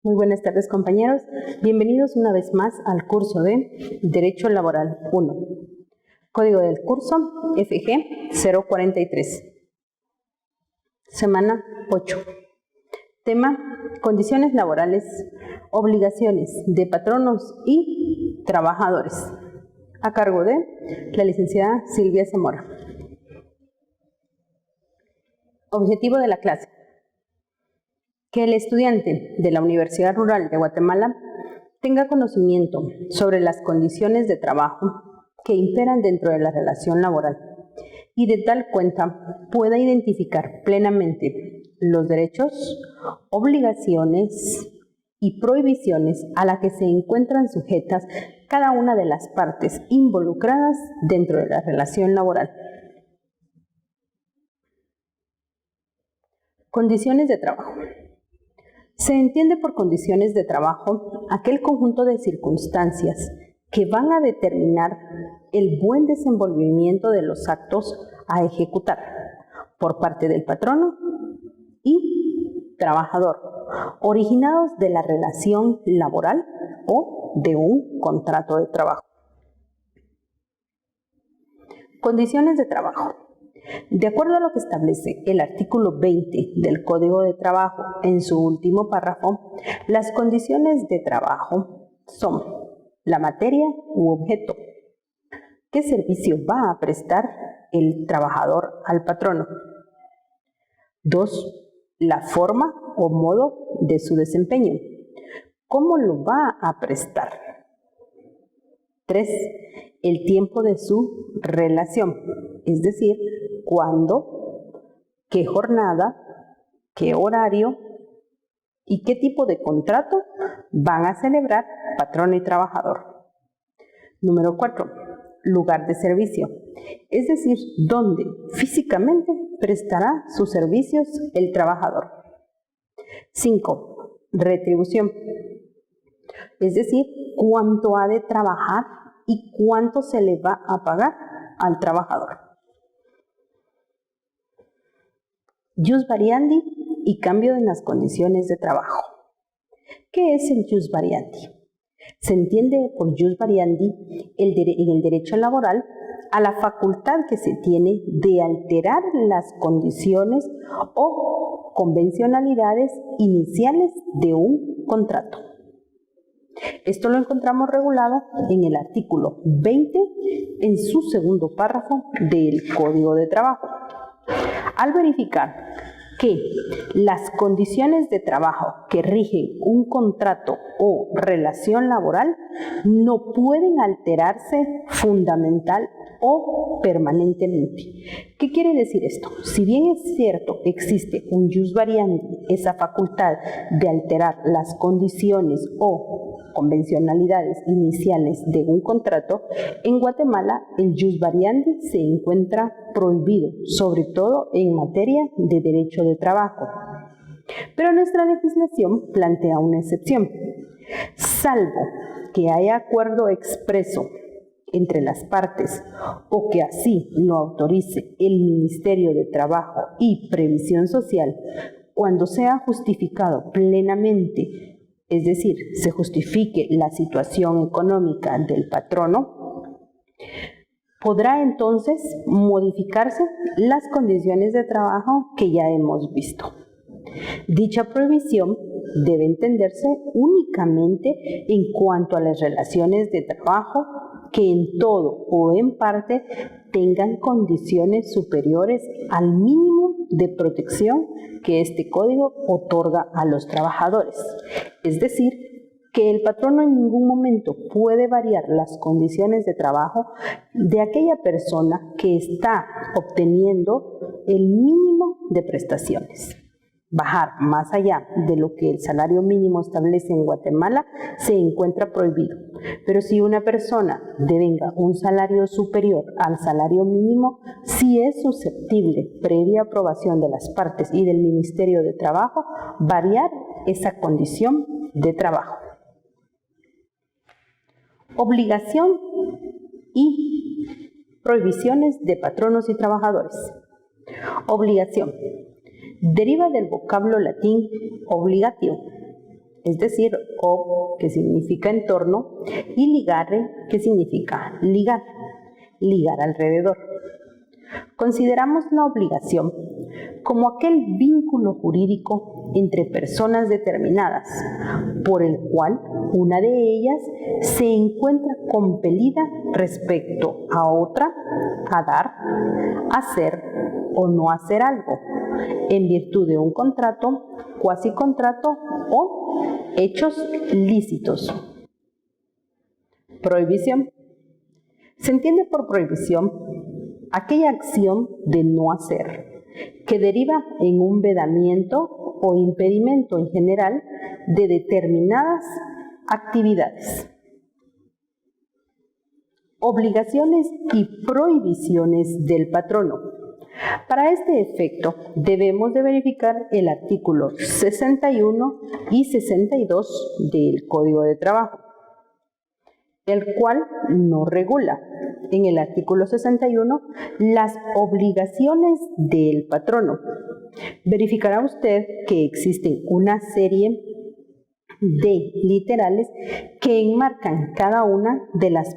Muy buenas tardes, compañeros. Bienvenidos una vez más al curso de Derecho Laboral 1. Código del curso FG 043. Semana 8. Tema: condiciones laborales, obligaciones de patronos y trabajadores. A cargo de la licenciada Silvia Zamora. Objetivo de la clase: que el estudiante de la Universidad Rural de Guatemala tenga conocimiento sobre las condiciones de trabajo que imperan dentro de la relación laboral y de tal cuenta pueda identificar plenamente los derechos, obligaciones y prohibiciones a las que se encuentran sujetas cada una de las partes involucradas dentro de la relación laboral. Condiciones de trabajo. Se entiende por condiciones de trabajo aquel conjunto de circunstancias que van a determinar el buen desenvolvimiento de los actos a ejecutar por parte del patrono y trabajador, originados de la relación laboral o de un contrato de trabajo. Condiciones de trabajo. De acuerdo a lo que establece el artículo 20 del Código de Trabajo en su último párrafo, las condiciones de trabajo son la materia u objeto. ¿Qué servicio va a prestar el trabajador al patrono? 2. La forma o modo de su desempeño. ¿Cómo lo va a prestar? 3. El tiempo de su relación, es decir, cuándo, qué jornada, qué horario y qué tipo de contrato van a celebrar patrono y trabajador. Número 4. Lugar de servicio, es decir, dónde físicamente prestará sus servicios el trabajador. 5. Retribución, es decir, cuánto ha de trabajar y cuánto se le va a pagar al trabajador. Jus variandi y cambio en las condiciones de trabajo. ¿Qué es el jus variandi? Se entiende por jus variandi en el derecho laboral a la facultad que se tiene de alterar las condiciones o convencionalidades iniciales de un contrato. Esto lo encontramos regulado en el artículo 20 en su segundo párrafo del Código de Trabajo. Al verificar que las condiciones de trabajo que rigen un contrato o relación laboral no pueden alterarse fundamental o permanentemente. ¿Qué quiere decir esto? Si bien es cierto que existe un jus variandi, esa facultad de alterar las condiciones o convencionalidades iniciales de un contrato, en Guatemala el jus variandi se encuentra prohibido, sobre todo en materia de derecho de trabajo. Pero nuestra legislación plantea una excepción. Salvo que haya acuerdo expreso entre las partes o que así lo autorice el Ministerio de Trabajo y Previsión Social, cuando sea justificado plenamente, es decir, se justifique la situación económica del patrono, podrá entonces modificarse las condiciones de trabajo que ya hemos visto. Dicha prohibición debe entenderse únicamente en cuanto a las relaciones de trabajo que en todo o en parte tengan condiciones superiores al mínimo de protección que este código otorga a los trabajadores. Es decir, que el patrono en ningún momento puede variar las condiciones de trabajo de aquella persona que está obteniendo el mínimo de prestaciones. Bajar más allá de lo que el salario mínimo establece en Guatemala se encuentra prohibido. Pero si una persona devenga un salario superior al salario mínimo, sí es susceptible, previa aprobación de las partes y del Ministerio de Trabajo, variar esa condición de trabajo. Obligación y prohibiciones de patronos y trabajadores. Obligación. Deriva del vocablo latín obligatio, es decir, ob, que significa entorno, y ligare, que significa ligar, ligar alrededor. Consideramos la obligación como aquel vínculo jurídico entre personas determinadas, por el cual una de ellas se encuentra compelida respecto a otra a dar, hacer o no hacer algo, en virtud de un contrato, cuasi contrato o hechos lícitos. Prohibición. Se entiende por prohibición aquella acción de no hacer que deriva en un vedamiento o impedimento en general de determinadas actividades. Obligaciones y prohibiciones del patrono. Para este efecto, debemos de verificar el artículo 61 y 62 del Código de Trabajo, el cual no regula, en el artículo 61, las obligaciones del patrono. Verificará usted que existen una serie de literales que enmarcan cada una de las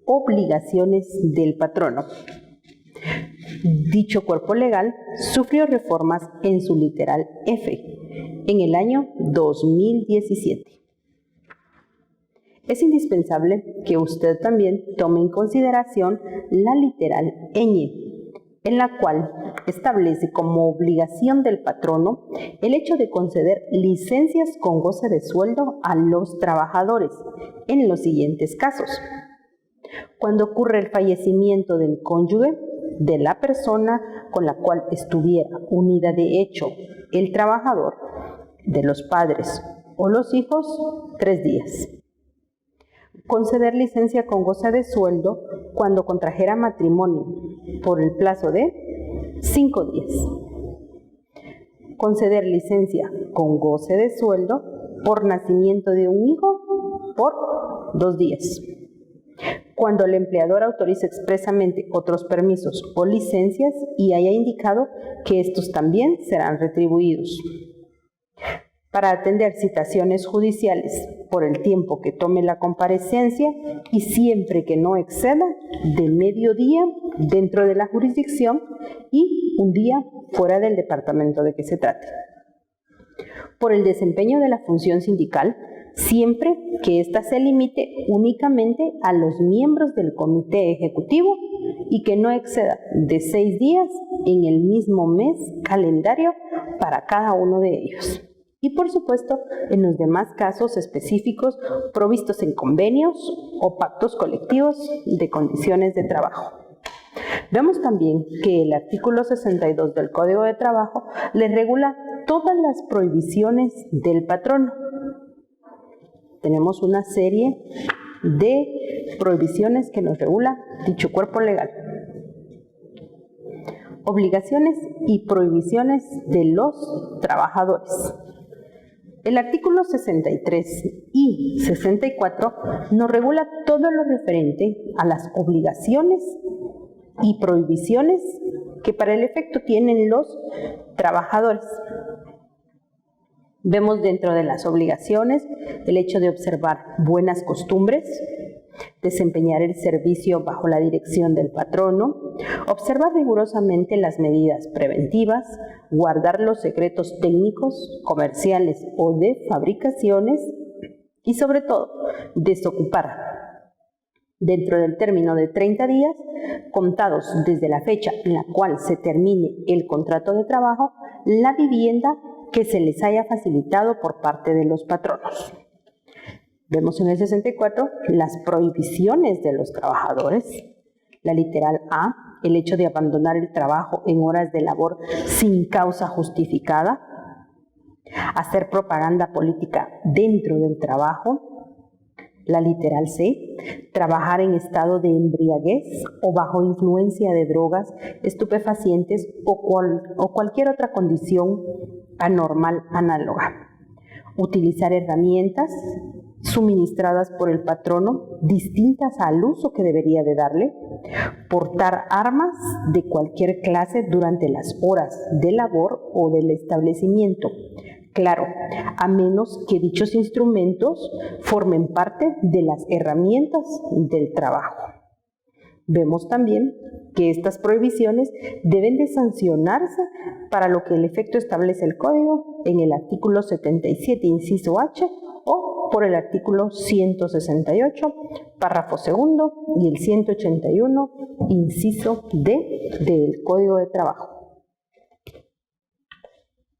obligaciones del patrono. Dicho cuerpo legal sufrió reformas en su literal F en el año 2017. Es indispensable que usted también tome en consideración la literal ñ, en la cual establece como obligación del patrono el hecho de conceder licencias con goce de sueldo a los trabajadores en los siguientes casos: cuando ocurre el fallecimiento del cónyuge de la persona con la cual estuviera unida de hecho el trabajador, de los padres o los hijos, 3 días. Conceder licencia con goce de sueldo cuando contrajera matrimonio por el plazo de 5 días. Conceder licencia con goce de sueldo por nacimiento de un hijo por 2 días. Cuando el empleador autorice expresamente otros permisos o licencias y haya indicado que estos también serán retribuidos. Para atender citaciones judiciales por el tiempo que tome la comparecencia y siempre que no exceda de medio día dentro de la jurisdicción y un día fuera del departamento de que se trate. Por el desempeño de la función sindical, siempre que ésta se limite únicamente a los miembros del comité ejecutivo y que no exceda de 6 días en el mismo mes calendario para cada uno de ellos. Y por supuesto, en los demás casos específicos provistos en convenios o pactos colectivos de condiciones de trabajo. Vemos también que el artículo 62 del Código de Trabajo le regula todas las prohibiciones del patrono. Tenemos una serie de prohibiciones que nos regula dicho cuerpo legal. Obligaciones y prohibiciones de los trabajadores. El artículo 63 y 64 nos regula todo lo referente a las obligaciones y prohibiciones que para el efecto tienen los trabajadores. Vemos dentro de las obligaciones el hecho de observar buenas costumbres, desempeñar el servicio bajo la dirección del patrono, observar rigurosamente las medidas preventivas, guardar los secretos técnicos, comerciales o de fabricaciones y sobre todo desocupar dentro del término de 30 días, contados desde la fecha en la cual se termine el contrato de trabajo, la vivienda que se les haya facilitado por parte de los patronos. Vemos en el 64 las prohibiciones de los trabajadores. La literal A, el hecho de abandonar el trabajo en horas de labor sin causa justificada. Hacer propaganda política dentro del trabajo. La literal C, trabajar en estado de embriaguez o bajo influencia de drogas, estupefacientes o cualquier otra condición anormal análoga. Utilizar herramientas suministradas por el patrono distintas al uso que debería de darle. Portar armas de cualquier clase durante las horas de labor o del establecimiento. Claro, a menos que dichos instrumentos formen parte de las herramientas del trabajo. Vemos también que estas prohibiciones deben de sancionarse para lo que el efecto establece el Código en el artículo 77, inciso H, o por el artículo 168, párrafo segundo, y el 181, inciso D del Código de Trabajo.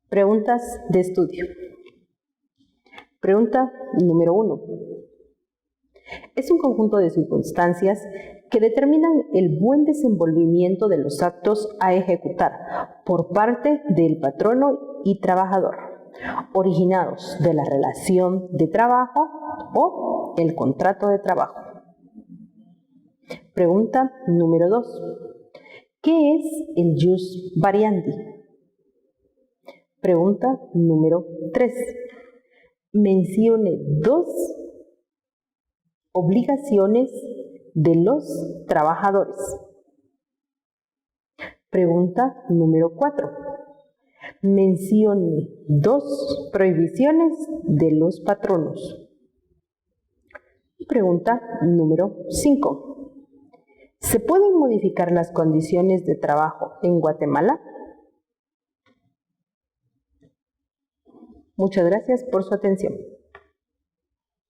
Preguntas de estudio. Pregunta número 1. Es un conjunto de circunstancias que determinan el buen desenvolvimiento de los actos a ejecutar por parte del patrono y trabajador, originados de la relación de trabajo o el contrato de trabajo. Pregunta número 2. ¿Qué es el jus variandi? Pregunta número 3. Mencione 2 obligaciones de los trabajadores. Pregunta número 4. Mencione 2 prohibiciones de los patronos. Pregunta número 5. ¿Se pueden modificar las condiciones de trabajo en Guatemala? Muchas gracias por su atención.